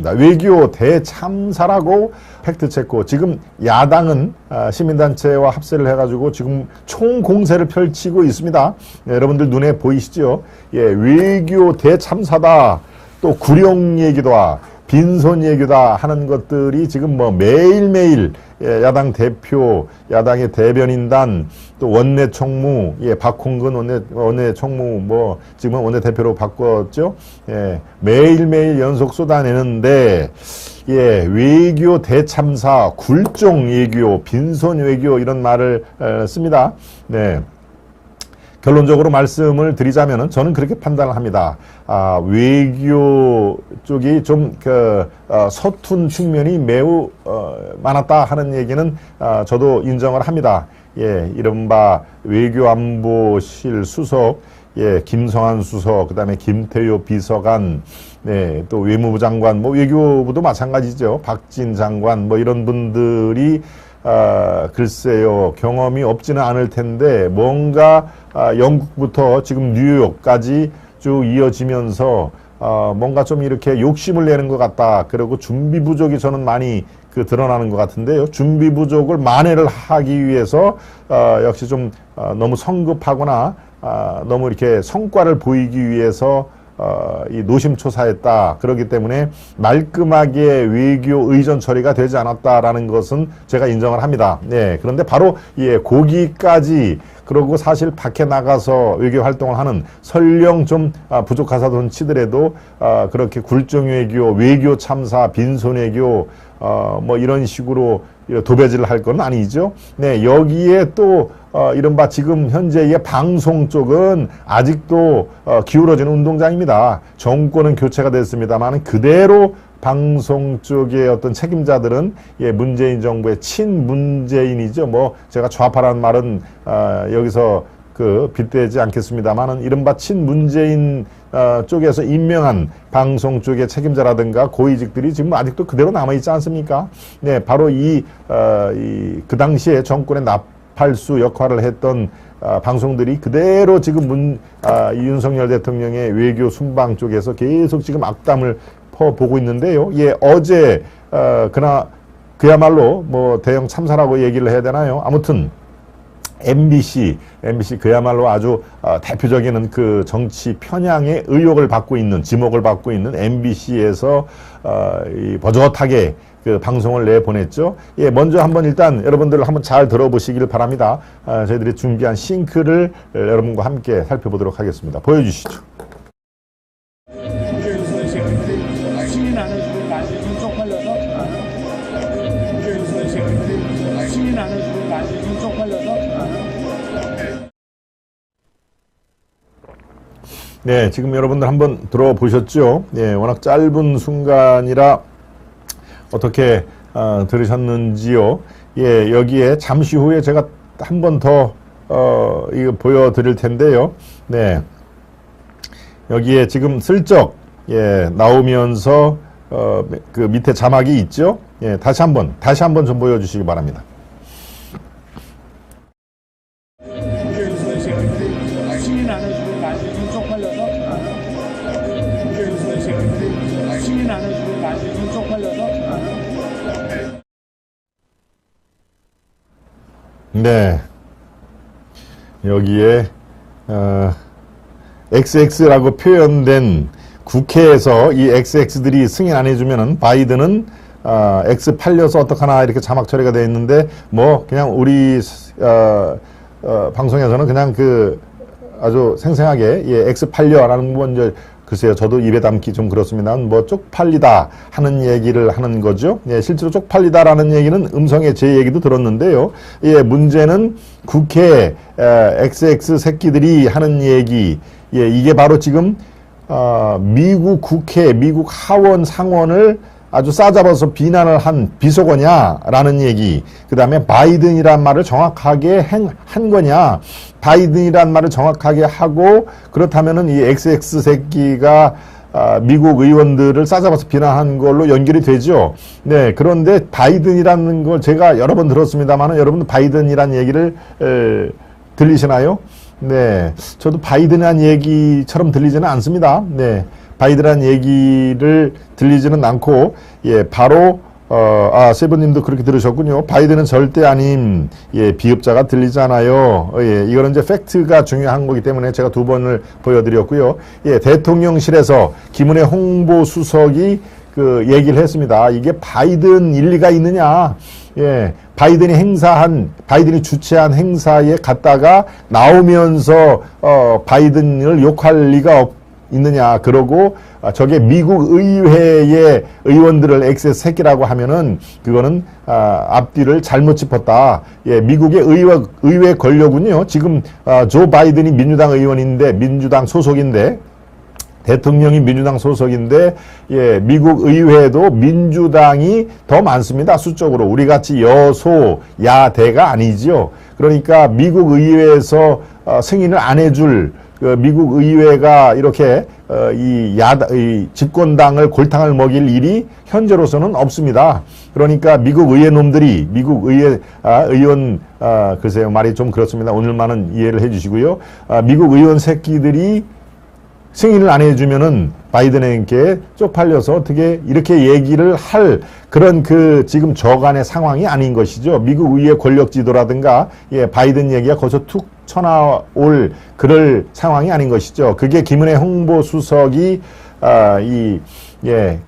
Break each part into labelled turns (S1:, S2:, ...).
S1: 외교 대참사라고 팩트체크. 지금 야당은 시민단체와 합세를 해가지고 지금 총공세를 펼치고 있습니다. 네, 여러분들 눈에 보이시죠? 예, 외교 대참사다. 또 구령 얘기다. 빈손 얘기다 하는 것들이 지금 뭐 매일매일 야당 대표, 야당의 대변인단, 또 원내 총무, 박홍근 원내 총무, 뭐 지금은 원내 대표로 바꿨죠. 예, 매일매일 연속 쏟아내는데, 외교 대참사, 굴종 외교, 빈손 외교 이런 말을 씁니다. 네. 결론적으로 말씀을 드리자면은 저는 그렇게 판단을 합니다. 외교 쪽이 좀 서툰 측면이 매우 많았다 하는 얘기는 저도 인정을 합니다. 예, 이른바 외교안보실 수석, 김성한 수석, 그다음에 김태효 비서관, 네, 또 외무부 장관, 뭐 외교부도 마찬가지죠. 박진 장관, 뭐 이런 분들이 글쎄요, 경험이 없지는 않을 텐데, 뭔가, 영국부터 지금 뉴욕까지 쭉 이어지면서, 뭔가 좀 이렇게 욕심을 내는 것 같다. 그리고 준비 부족이 저는 많이 드러나는 것 같은데요. 준비 부족을 만회를 하기 위해서, 역시 좀, 너무 성급하거나, 너무 이렇게 성과를 보이기 위해서, 이 노심초사했다. 그렇기 때문에 말끔하게 외교 의전 처리가 되지 않았다라는 것은 제가 인정을 합니다. 네. 그런데 바로 거기까지 그러고 사실 밖에 나가서 외교 활동을 하는 설령 좀 부족하사돈 치더라도 그렇게 굴종 외교, 외교 참사, 빈손 외교 뭐 이런 식으로 도배질을 할 건 아니죠. 네, 여기에 또 이른바 지금 현재의 방송 쪽은 아직도 기울어지는 운동장입니다. 정권은 교체가 됐습니다만 그대로 방송 쪽의 어떤 책임자들은 문재인 정부의 친문재인이죠. 뭐 제가 좌파라는 말은 여기서 빗대지 않겠습니다만은 이른바 친문재인 쪽에서 임명한 방송 쪽의 책임자라든가 고위직들이 지금 아직도 그대로 남아있지 않습니까? 네, 바로 그 당시에 정권의 나팔수 역할을 했던 방송들이 그대로 지금 윤석열 대통령의 외교 순방 쪽에서 계속 지금 악담을 퍼보고 있는데요. 어제 그야말로 뭐 대형 참사라고 얘기를 해야 되나요? 아무튼 MBC 그야말로 아주 대표적인 그 정치 편향의 의혹을 받고 있는, 지목을 받고 있는 MBC에서 버젓하게 그 방송을 내보냈죠. 먼저 한번 일단 여러분들 한번 잘 들어보시길 바랍니다. 저희들이 준비한 싱크를 여러분과 함께 살펴보도록 하겠습니다. 보여주시죠. 네, 지금 여러분들 한번 들어보셨죠? 네, 워낙 짧은 순간이라 어떻게 들으셨는지요? 여기에 잠시 후에 제가 한 번 더 이거 보여드릴 텐데요. 네, 여기에 지금 슬쩍 나오면서 그 밑에 자막이 있죠? 다시 한번 좀 보여주시기 바랍니다. 네, 여기에 XX라고 표현된 국회에서 이 XX들이 승인 안 해주면은 바이든은 X 팔려서 어떡하나 이렇게 자막 처리가 되어 있는데 뭐 그냥 우리 방송에서는 그냥 아주 생생하게 X 팔려라는 건 이제 글쎄요, 저도 입에 담기 좀 그렇습니다. 뭐 쪽팔리다 하는 얘기를 하는 거죠. 실제로 쪽팔리다라는 얘기는 음성의 제 얘기도 들었는데요. 문제는 국회 XX 새끼들이 하는 얘기, 이게 바로 지금 미국 국회, 미국 하원 상원을 아주 싸잡아서 비난을 한 비속어냐라는 얘기, 그 다음에 바이든이란 말을 정확하게 한 거냐, 바이든이란 말을 정확하게 하고 그렇다면은 이 XX 새끼가 미국 의원들을 싸잡아서 비난한 걸로 연결이 되죠. 네, 그런데 바이든이라는 걸 제가 여러 번 들었습니다만은 여러분 바이든이란 얘기를 들리시나요? 네, 저도 바이든이란 얘기처럼 들리지는 않습니다. 네. 바이든이라는 얘기를 들리지는 않고, 예, 바로 세븐님도 그렇게 들으셨군요. 바이든은 절대 아님, 예, 비읍자가 들리잖아요. 예, 이거는 이제 팩트가 중요한 거기 때문에 제가 두 번을 보여드렸고요. 예, 대통령실에서 김은혜 홍보수석이 그 얘기를 했습니다. 이게 바이든 일리가 있느냐? 예, 바이든이 주최한 행사에 갔다가 나오면서 바이든을 욕할 리가 있느냐? 그러고 저게 미국 의회의 의원들을 엑세스 새끼라고 하면은 그거는 앞뒤를 잘못 짚었다. 예, 미국의 의회 권력은요. 지금 조 바이든이 민주당 의원인데 민주당 소속인데. 대통령이 민주당 소속인데, 예, 미국 의회도 민주당이 더 많습니다. 수적으로. 우리같이 여소야대가 아니죠. 그러니까 미국 의회에서 승인을 안 해줄 미국 의회가 이렇게 이 집권당을 골탕을 먹일 일이 현재로서는 없습니다. 그러니까 미국 의회 놈들이 미국 의회 의원 글쎄요 말이 좀 그렇습니다. 오늘만은 이해를 해주시고요. 미국 의원 새끼들이 승인을 안 해주면은 바이든에게 쪽팔려서 어떻게 이렇게 얘기를 할 그런 그 지금 저간의 상황이 아닌 것이죠. 미국 의회 권력 지도라든가, 예, 바이든 얘기가 거기서 툭 쳐나올 그럴 상황이 아닌 것이죠. 그게 김은혜 홍보수석이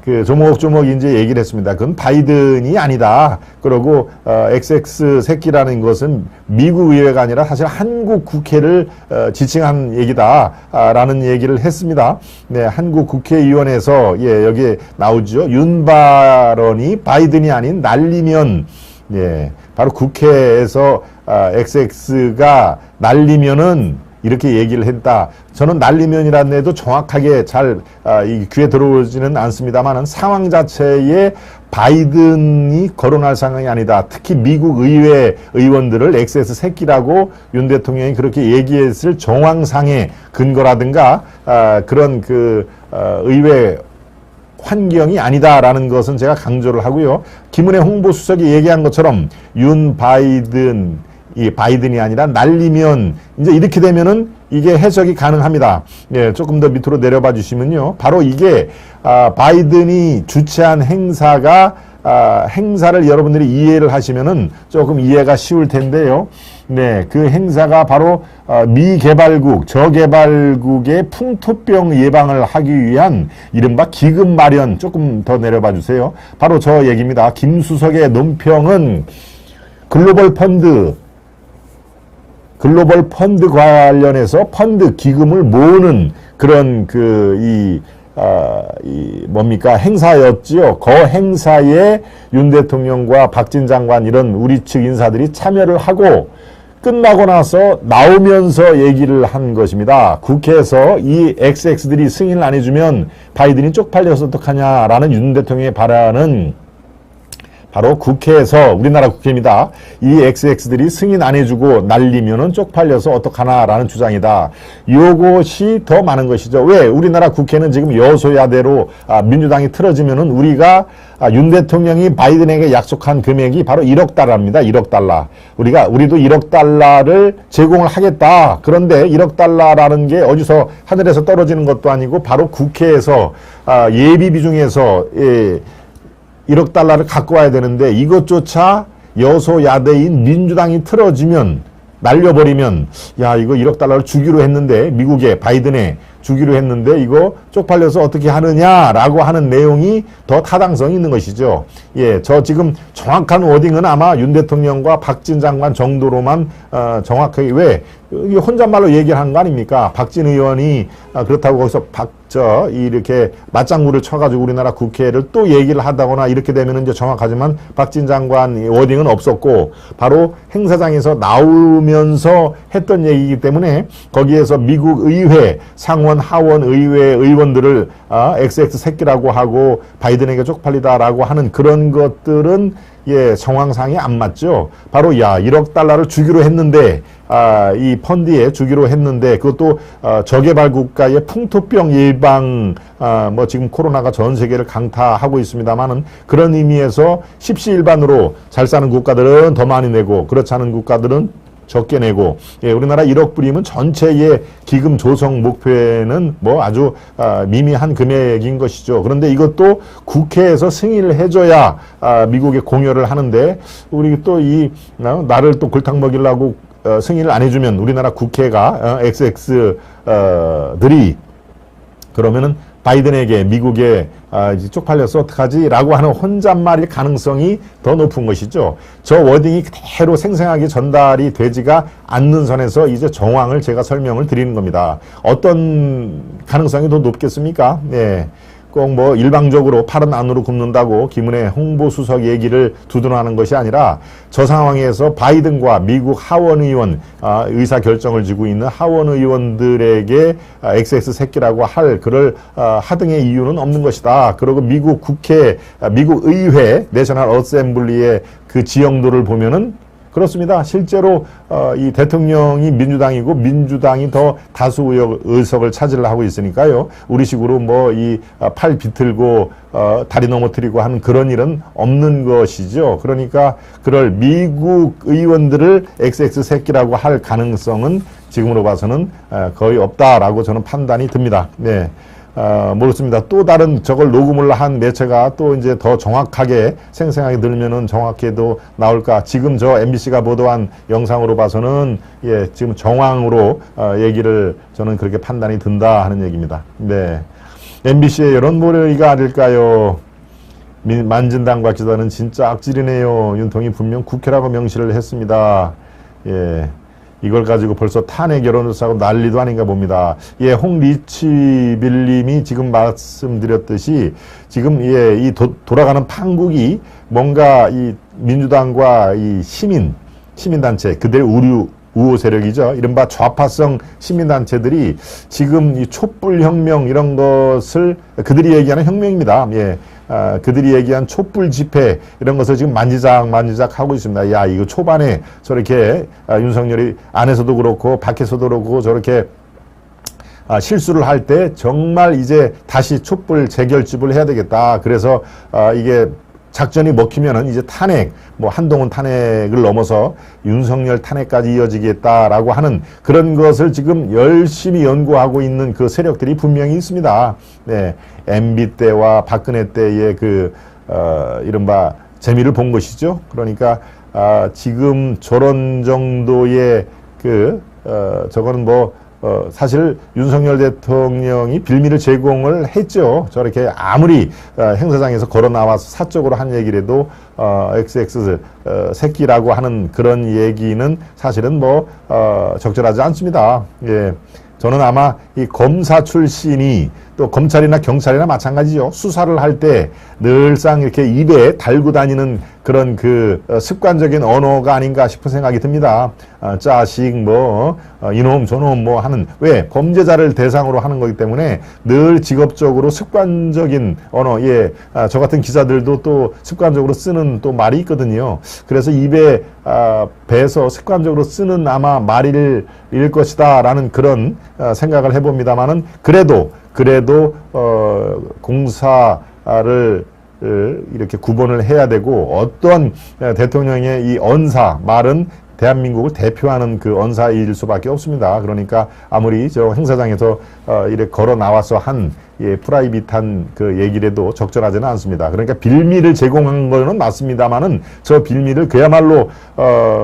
S1: 그 조목조목 이제 얘기를 했습니다. 그건 바이든이 아니다. 그러고 XX 새끼라는 것은 미국 의회가 아니라 사실 한국 국회를 지칭한 얘기다. 라는 얘기를 했습니다. 네, 한국 국회의원에서, 예, 여기에 나오죠. 윤발언이 바이든이 아닌 날리면, 예, 바로 국회에서 XX가 날리면은 이렇게 얘기를 했다. 저는 날리면이라는 애도 정확하게 잘 이 귀에 들어오지는 않습니다만 상황 자체에 바이든이 거론할 상황이 아니다. 특히 미국 의회 의원들을 XX 새끼라고 윤 대통령이 그렇게 얘기했을 정황상의 근거라든가 그런 그 의회 환경이 아니다라는 것은 제가 강조를 하고요. 김은혜 홍보수석이 얘기한 것처럼 윤 바이든 이 바이든이 아니라 날리면 이제 이렇게 되면은 이게 해석이 가능합니다. 예, 조금 더 밑으로 내려봐 주시면요. 바로 이게 바이든이 주최한 행사가 행사를 여러분들이 이해를 하시면은 조금 이해가 쉬울 텐데요. 네, 그 행사가 바로 미개발국, 저개발국의 풍토병 예방을 하기 위한 이른바 기금 마련, 조금 더 내려봐 주세요. 바로 저 얘기입니다. 김수석의 논평은 글로벌 펀드 관련해서 펀드 기금을 모으는 그런 뭡니까 행사였지요. 그 행사에 윤 대통령과 박진 장관 이런 우리 측 인사들이 참여를 하고 끝나고 나서 나오면서 얘기를 한 것입니다. 국회에서 이 XX들이 승인을 안 해주면 바이든이 쪽팔려서 어떡하냐라는 윤 대통령의 발언은 바로 국회에서, 우리나라 국회입니다. 이 XX들이 승인 안 해주고 날리면은 쪽팔려서 어떡하나라는 주장이다. 요것이 더 많은 것이죠. 왜? 우리나라 국회는 지금 여소야대로 민주당이 틀어지면은 우리가 윤 대통령이 바이든에게 약속한 금액이 바로 1억 달러입니다. 1억 달러. 우리도 1억 달러를 제공을 하겠다. 그런데 1억 달러라는 게 어디서 하늘에서 떨어지는 것도 아니고 바로 국회에서 예비 비중에서 1억 달러를 갖고 와야 되는데 이것조차 여소야대인 민주당이 틀어지면 날려버리면 야 이거 1억 달러를 주기로 했는데 미국에 바이든에 주기로 했는데 이거 쪽팔려서 어떻게 하느냐라고 하는 내용이 더 타당성이 있는 것이죠. 예, 저 지금 정확한 워딩은 아마 윤 대통령과 박진 장관 정도로만 정확하게 왜 혼잣말로 얘기를 한 거 아닙니까? 박진 의원이 그렇다고 거기서 이렇게 맞장구를 쳐가지고 우리나라 국회를 또 얘기를 하다거나 이렇게 되면 이제 정확하지만 박진 장관 워딩은 없었고 바로 행사장에서 나오면서 했던 얘기이기 때문에 거기에서 미국 의회 상원 하원 의회 의원들을 XX 새끼라고 하고 바이든에게 쪽팔리다라고 하는 그런 것들은 예, 정황상이 안 맞죠. 바로 1억 달러를 주기로 했는데 이 펀드에 주기로 했는데 그것도 저개발 국가의 풍토병 예방 뭐 지금 코로나가 전 세계를 강타하고 있습니다만은 그런 의미에서 십시일반으로 잘 사는 국가들은 더 많이 내고 그렇지 않은 국가들은 적게 내고, 예, 우리나라 1억 불이면 전체의 기금 조성 목표에는 뭐 아주 미미한 금액인 것이죠. 그런데 이것도 국회에서 승인을 해줘야 미국에 공여를 하는데, 우리 또 나를 또 골탕 먹이려고 승인을 안 해주면 우리나라 국회가 XX들이 그러면은 바이든에게 미국에 이제 쪽팔려서 어떡하지? 라고 하는 혼잣말일 가능성이 더 높은 것이죠. 저 워딩이 그대로 생생하게 전달이 되지가 않는 선에서 이제 정황을 제가 설명을 드리는 겁니다. 어떤 가능성이 더 높겠습니까? 네. 꼭 뭐 일방적으로 팔은 안으로 굽는다고 김은혜 홍보수석 얘기를 두둔하는 것이 아니라 저 상황에서 바이든과 미국 하원의원, 의사결정을 지고 있는 하원의원들에게 XX 새끼라고 할 그럴 하등의 이유는 없는 것이다. 그리고 미국 국회, 미국 의회, 내셔널 어셈블리의 그 지형도를 보면은 그렇습니다. 실제로 이 대통령이 민주당이고 민주당이 더 다수 의석을 차지를 하고 있으니까요. 우리식으로 뭐 이 팔 비틀고 다리 넘어뜨리고 하는 그런 일은 없는 것이죠. 그러니까 그럴 미국 의원들을 XX 새끼라고 할 가능성은 지금으로 봐서는 거의 없다라고 저는 판단이 듭니다. 네. 모르겠습니다. 또 다른 저걸 녹음을 한 매체가 또 이제 더 정확하게 생생하게 들면은 정확히도 나올까. 지금 저 MBC가 보도한 영상으로 봐서는 예, 지금 정황으로 얘기를 저는 그렇게 판단이 든다 하는 얘기입니다. 네. MBC의 여론몰이가 아닐까요? 만진당과 기자는 진짜 악질이네요. 윤통이 분명 국회라고 명시를 했습니다. 예. 이걸 가지고 벌써 탄핵 여론조사 하고 난리도 아닌가 봅니다. 예, 홍리치빌님이 지금 말씀드렸듯이 지금 예, 이 돌아가는 판국이 뭔가 이 민주당과 이 시민단체, 그들의 우호 세력이죠. 이른바 좌파성 시민단체들이 지금 이 촛불혁명 이런 것을 그들이 얘기하는 혁명입니다. 예. 그들이 얘기한 촛불 집회 이런 것을 지금 만지작 하고 있습니다. 야, 이거 초반에 저렇게 윤석열이 안에서도 그렇고 밖에서도 그렇고 저렇게 실수를 할 때 정말 이제 다시 촛불 재결집을 해야 되겠다. 그래서 이게 작전이 먹히면은 이제 탄핵, 뭐 한동훈 탄핵을 넘어서 윤석열 탄핵까지 이어지겠다라고 하는 그런 것을 지금 열심히 연구하고 있는 그 세력들이 분명히 있습니다. 네, MB 때와 박근혜 때의 그 이른바 재미를 본 것이죠. 그러니까 지금 저런 정도의 저거는 뭐 사실 윤석열 대통령이 빌미를 제공을 했죠. 저렇게 아무리 행사장에서 걸어 나와서 사적으로 한 얘기라도 XX 새끼라고 하는 그런 얘기는 사실은 뭐 적절하지 않습니다. 예. 저는 아마 이 검사 출신이 또 검찰이나 경찰이나 마찬가지죠. 수사를 할 때 늘상 이렇게 입에 달고 다니는 그런 그 습관적인 언어가 아닌가 싶은 생각이 듭니다. 짜식 뭐 이놈 저놈 뭐 하는, 왜 범죄자를 대상으로 하는 거기 때문에 늘 직업적으로 습관적인 언어, 예, 저 같은 기자들도 또 습관적으로 쓰는 또 말이 있거든요. 그래서 입에 배서 습관적으로 쓰는 아마 말일 것이다라는 그런 생각을 해봅니다만은 그래도 공사를 이렇게 구분을 해야 되고, 어떤 대통령의 이 언사 말은 대한민국을 대표하는 그 언사일 수밖에 없습니다. 그러니까 아무리 저 행사장에서 이렇게 걸어 나와서 한 프라이빗한 그 얘기라도 적절하지는 않습니다. 그러니까 빌미를 제공한 거는 맞습니다만은 저 빌미를 그야말로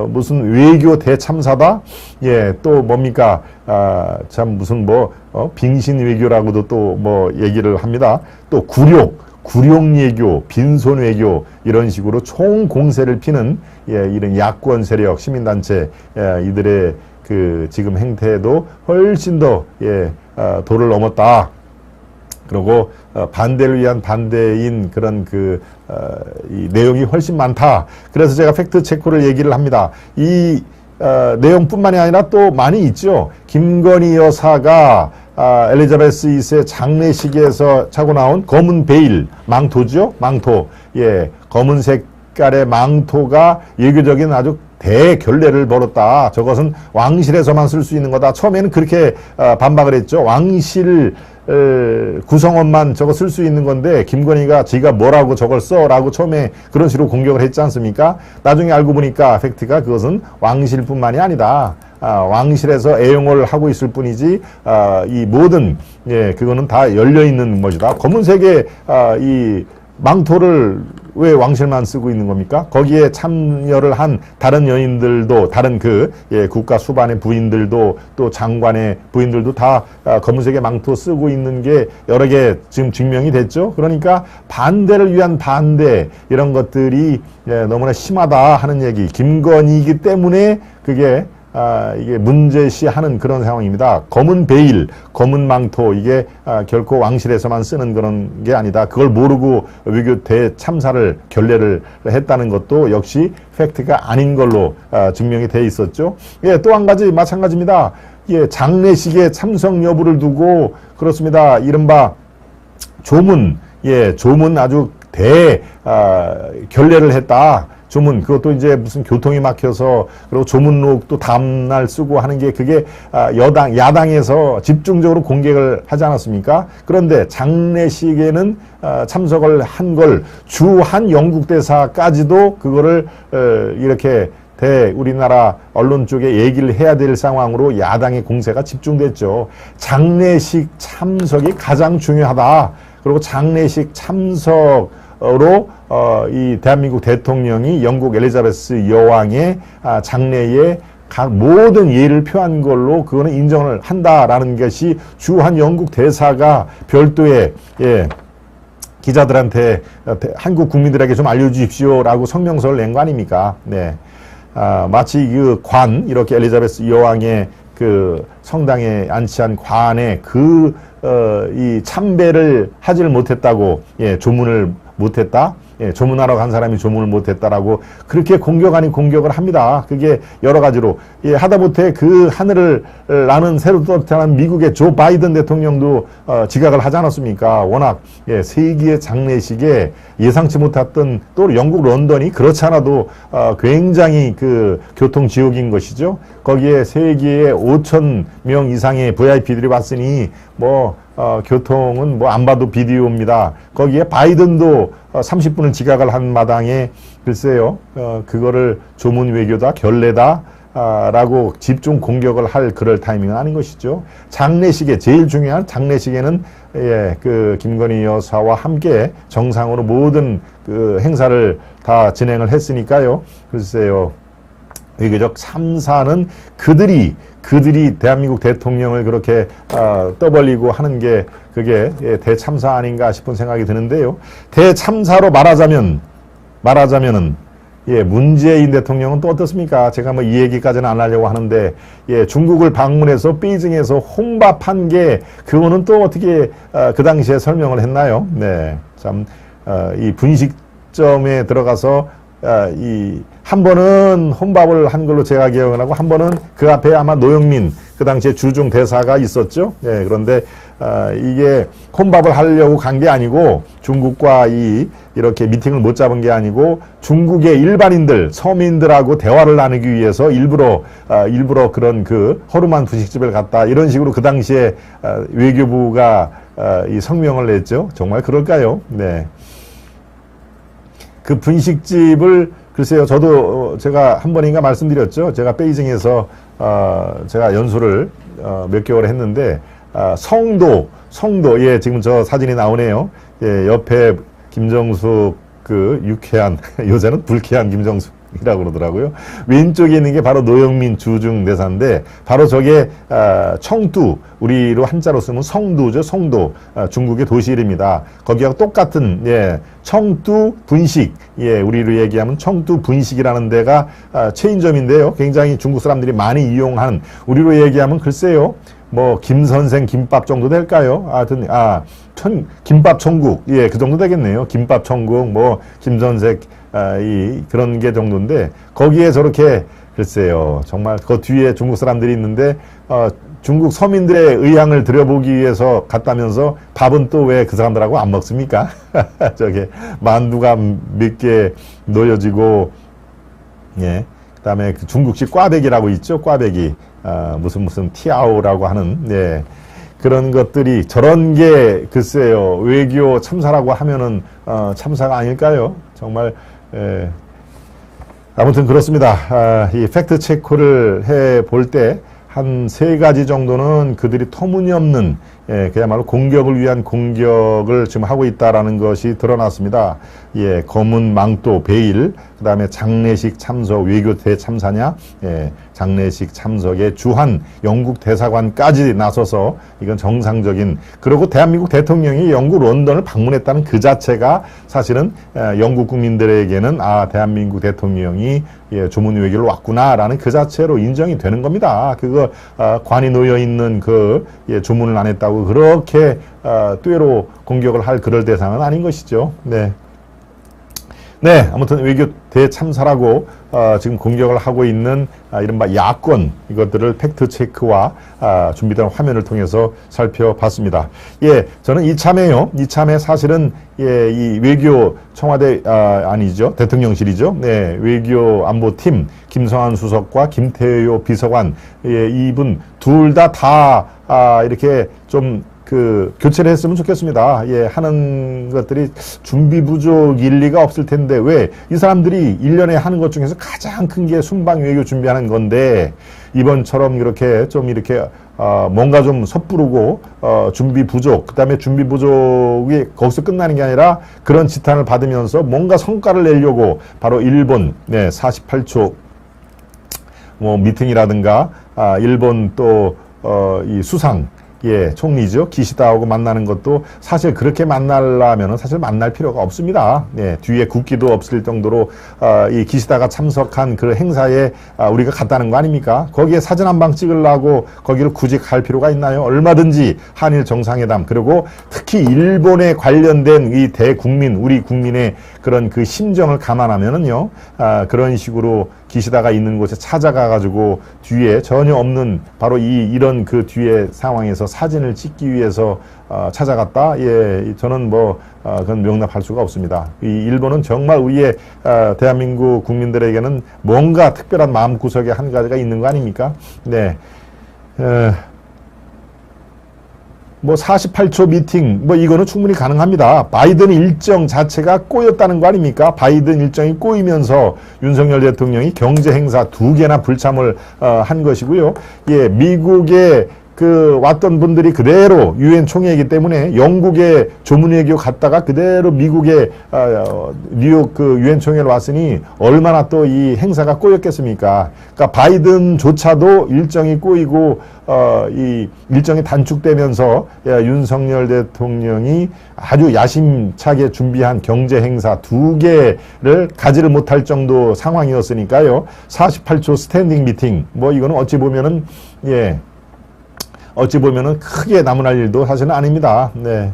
S1: 무슨 외교 대참사다? 예, 또 뭡니까? 참 무슨 뭐 빙신 외교라고도 또 뭐 얘기를 합니다. 또 굴욕 외교, 빈손 외교 이런 식으로 총 공세를 피는 이런 야권 세력, 시민단체 이들의 그 지금 행태도 훨씬 더 도를 넘었다. 그리고 반대를 위한 반대인 그런 이 내용이 훨씬 많다. 그래서 제가 팩트 체크를 얘기를 합니다. 이 내용뿐만이 아니라 또 많이 있죠. 김건희 여사가 엘리자베스 2세 장례식에서 차고 나온 검은 베일, 망토죠? 망토. 예, 검은 색깔의 망토가 예교적인 아주 대결례를 벌였다. 저것은 왕실에서만 쓸 수 있는 거다. 처음에는 그렇게 반박을 했죠. 왕실 구성원만 저거 쓸 수 있는 건데 김건희가 지가 뭐라고 저걸 써라고 처음에 그런 식으로 공격을 했지 않습니까? 나중에 알고 보니까 팩트가 그것은 왕실뿐만이 아니다. 왕실에서 애용을 하고 있을 뿐이지 이 모든 그거는 다 열려 있는 것이다. 검은색의 이 망토를 왜 왕실만 쓰고 있는 겁니까? 거기에 참여를 한 다른 여인들도 다른 국가 수반의 부인들도 또 장관의 부인들도 다 검은색의 망토 쓰고 있는 게 여러 개 지금 증명이 됐죠. 그러니까 반대를 위한 반대 이런 것들이 너무나 심하다 하는 얘기. 김건희이기 때문에 그게 이게 문제시하는 그런 상황입니다. 검은 베일, 검은 망토 이게 결코 왕실에서만 쓰는 그런 게 아니다. 그걸 모르고 외교 대참사를 결례를 했다는 것도 역시 팩트가 아닌 걸로 증명이 돼 있었죠. 예, 또 한 가지 마찬가지입니다. 예, 장례식에 참석 여부를 두고 그렇습니다. 이른바 조문, 조문 아주 결례를 했다. 조문, 그것도 이제 무슨 교통이 막혀서, 그리고 조문록도 다음날 쓰고 하는 게 그게 야당에서 집중적으로 공격을 하지 않았습니까? 그런데 장례식에는 참석을 한 걸 주한 영국 대사까지도 그거를 이렇게 우리나라 언론 쪽에 얘기를 해야 될 상황으로 야당의 공세가 집중됐죠. 장례식 참석이 가장 중요하다. 그리고 장례식 참석으로 이 대한민국 대통령이 영국 엘리자베스 여왕의 장례에 모든 예의를 표한 걸로 그거는 인정을 한다라는 것이 주한 영국 대사가 별도의 기자들한테 한국 국민들에게 좀 알려주십시오라고 성명서를 낸 거 아닙니까? 네. 마치 이렇게 엘리자베스 여왕의 그 성당에 안치한 관에 이 참배를 하지를 못했다고, 조문을 못했다. 조문하러 간 사람이 조문을 못했다라고 그렇게 공격 아닌 공격을 합니다. 그게 여러 가지로 하다못해 그 하늘을 나는 새로 떠나는 미국의 조 바이든 대통령도 지각을 하지 않았습니까? 워낙 세기의 장례식에 예상치 못했던 또 영국 런던이 그렇지 않아도 굉장히 그 교통 지옥인 것이죠. 거기에 세계에 5천 명 이상의 VIP들이 왔으니 교통은 안 봐도 비디오입니다. 거기에 바이든도 30분을 지각을 한 마당에 글쎄요, 그거를 조문 외교다, 결례다, 라고 집중 공격을 할 그럴 타이밍은 아닌 것이죠. 장례식에, 제일 중요한 장례식에는 그 김건희 여사와 함께 정상으로 모든 그 행사를 다 진행을 했으니까요. 글쎄요. 외교적 참사는 그들이 대한민국 대통령을 그렇게 떠벌리고 하는 게 그게 대참사 아닌가 싶은 생각이 드는데요. 대참사로 말하자면은 문재인 대통령은 또 어떻습니까? 제가 이 얘기까지는 안 하려고 하는데 중국을 방문해서 베이징에서 혼밥한 게 그거는 또 어떻게 그 당시에 설명을 했나요? 네, 참 이 분식점에 들어가서 한 번은 혼밥을 한 걸로 제가 기억을 하고 한 번은 그 앞에 아마 노영민 그 당시에 주중 대사가 있었죠. 그런데 이게 혼밥을 하려고 간 게 아니고 중국과 이렇게 미팅을 못 잡은 게 아니고 중국의 일반인들 서민들하고 대화를 나누기 위해서 일부러 그런 그 허름한 분식집을 갔다 이런 식으로 그 당시에 외교부가 이 성명을 냈죠. 정말 그럴까요? 네. 그 분식집을 글쎄요, 저도 제가 한 번인가 말씀드렸죠. 제가 베이징에서 제가 연수를 몇 개월 했는데 성도 지금 저 사진이 나오네요. 옆에 김정숙 그 유쾌한 요새는 불쾌한 김정숙이라고 그러더라고요. 왼쪽에 있는 게 바로 노영민 주중 대사인데 바로 저게 청두, 우리로 한자로 쓰면 성도죠. 성도, 중국의 도시 이름입니다. 거기하고 똑같은 청두 분식, 우리로 얘기하면 청두 분식이라는 데가 체인점인데요. 굉장히 중국 사람들이 많이 이용한, 우리로 얘기하면 글쎄요, 김선생 김밥 정도 될까요? 하여튼 김밥 천국, 그 정도 되겠네요. 김밥 천국, 김선생 그런 게 정도인데 거기에 저렇게 글쎄요, 정말 그 뒤에 중국 사람들이 있는데 중국 서민들의 의향을 들여보기 위해서 갔다면서 밥은 또 왜 그 사람들하고 안 먹습니까? 저게 만두가 몇 개 놓여지고, 그다음에 그 중국식 꽈배기라고 있죠. 꽈배기, 무슨 티아오라고 하는, 그런 것들이 저런 게 글쎄요 외교 참사라고 하면은 참사가 아닐까요? 정말 아무튼 그렇습니다. 이 팩트 체크를 해 볼 때 한 3가지 정도는 그들이 터무니없는 그야말로 공격을 위한 공격을 지금 하고 있다라는 것이 드러났습니다. 예, 검은 망토, 베일, 그 다음에 장례식 참석, 외교 대참사냐, 장례식 참석에 주한 영국 대사관까지 나서서 이건 정상적인, 그리고 대한민국 대통령이 영국 런던을 방문했다는 그 자체가 사실은 영국 국민들에게는 대한민국 대통령이 조문 외교를 왔구나라는 그 자체로 인정이 되는 겁니다. 그거 관이 놓여 있는 그 조문을 안 했다고 그렇게 뇌로 공격을 할 그럴 대상은 아닌 것이죠. 네. 네, 아무튼 외교 대참사라고 지금 공격을 하고 있는 이른바 야권 이것들을 팩트 체크와 준비된 화면을 통해서 살펴봤습니다. 예, 저는 이참에 사실은 이 외교 청와대 아니죠, 대통령실이죠. 네, 외교 안보팀 김성한 수석과 김태효 비서관 이분 둘 다 이렇게 좀 교체를 했으면 좋겠습니다. 예, 하는 것들이 준비 부족일 리가 없을 텐데, 왜? 이 사람들이 1년에 하는 것 중에서 가장 큰 게 순방 외교 준비하는 건데, 이번처럼 이렇게 뭔가 좀 섣부르고, 준비 부족, 그 다음에 준비 부족이 거기서 끝나는 게 아니라 그런 지탄을 받으면서 뭔가 성과를 내려고 바로 일본, 48초, 미팅이라든가, 일본 또, 이 수상, 총리죠. 기시다하고 만나는 것도 사실 그렇게 만나려면은 사실 만날 필요가 없습니다. 뒤에 국기도 없을 정도로 이 기시다가 참석한 그 행사에 우리가 갔다는 거 아닙니까? 거기에 사진 한 방 찍으려고 거기를 굳이 갈 필요가 있나요? 얼마든지 한일 정상회담, 그리고 특히 일본에 관련된 이 대국민, 우리 국민의 그런 그 심정을 감안하면은요, 그런 식으로 기시다가 있는 곳에 찾아가가지고 뒤에 전혀 없는 바로 이런 그 뒤에 상황에서 사진을 찍기 위해서 찾아갔다? 예, 저는 그건 명납할 수가 없습니다. 이 일본은 정말 우리의 대한민국 국민들에게는 뭔가 특별한 마음구석에 한 가지가 있는 거 아닙니까? 네. 48초 미팅, 이거는 충분히 가능합니다. 바이든 일정 자체가 꼬였다는 거 아닙니까? 바이든 일정이 꼬이면서 윤석열 대통령이 경제 행사 2개나 불참을 한 것이고요. 예, 미국의 왔던 분들이 그대로 유엔 총회이기 때문에 영국에 조문 외교 갔다가 그대로 미국의 뉴욕 유엔 총회를 왔으니 얼마나 또 이 행사가 꼬였겠습니까? 그러니까 바이든조차도 일정이 꼬이고 이 일정이 단축되면서 윤석열 대통령이 아주 야심차게 준비한 경제 행사 2개를 가지를 못할 정도 상황이었으니까요. 48초 스탠딩 미팅, 이거는 어찌 보면은 크게 남을 일도 사실은 아닙니다. 네.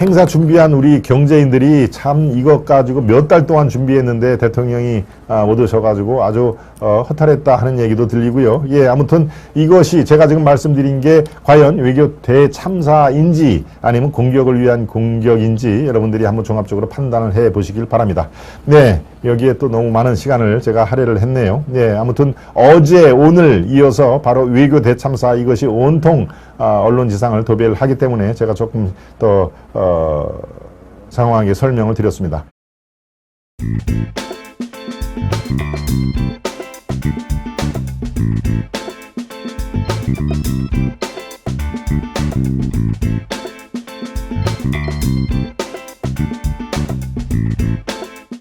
S1: 행사 준비한 우리 경제인들이 참 이것 가지고 몇 달 동안 준비했는데 대통령이 못 오셔가지고 아주 허탈했다 하는 얘기도 들리고요. 예, 아무튼 이것이 제가 지금 말씀드린 게 과연 외교 대참사인지 아니면 공격을 위한 공격인지 여러분들이 한번 종합적으로 판단을 해 보시길 바랍니다. 네, 여기에 또 너무 많은 시간을 제가 할애를 했네요. 네, 아무튼 어제 오늘 이어서 바로 외교 대참사 이것이 온통 언론지상을 도배하기 때문에 제가 조금 더 상황하게 설명을 드렸습니다.